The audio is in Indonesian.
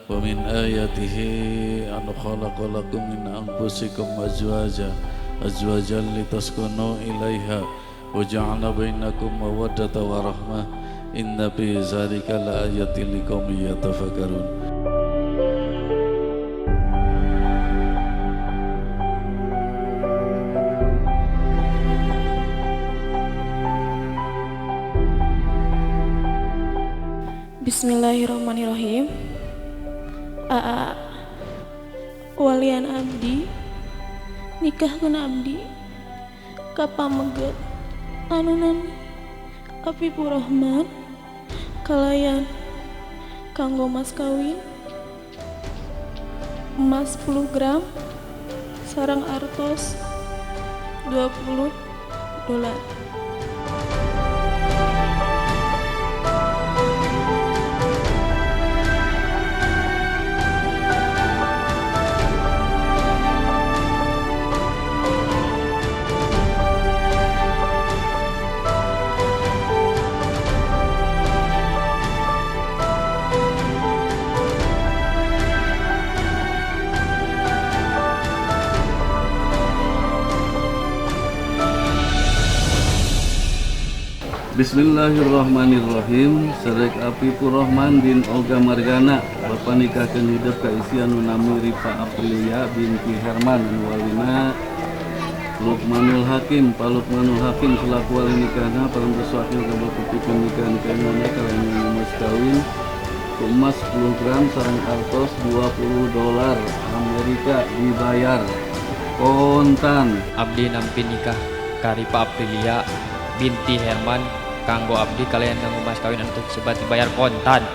wa min ayatihi an khalaqa lakum min anfusikum azwajan litaskunu ilaiha wa ja'ala bainakum mawaddatan wa rahmah inna fi dzalika laayatin liqaumin yatafakkarun. Bismillahirrahmanirrahim. Aa walian abdi nikahkeun abdi ka pameget anu nami Apipur Rahman kalayan kanggo mas kawin emas 10 gram sareng artos $20. Bismillahirrahmanirrahim. Sedek Apipur Rahman bin Olga Margana Bapak nikahkeun hidup ka isi anu nami Rifa Aprilia binti Herman anu walina Lukmanul Hakim. Pak Lukmanul Hakim selaku wali nikahna parantos wakil kabaputikeun nikah-nikahna kalayan mas kawin emas 10 gram sareng artos $20 Amerika dibayar kontan. Abdi nampi nikah ka Rifa Aprilia binti Herman kanggo abdi kalian kanggo mas kawin untuk sebat dibayar kontan.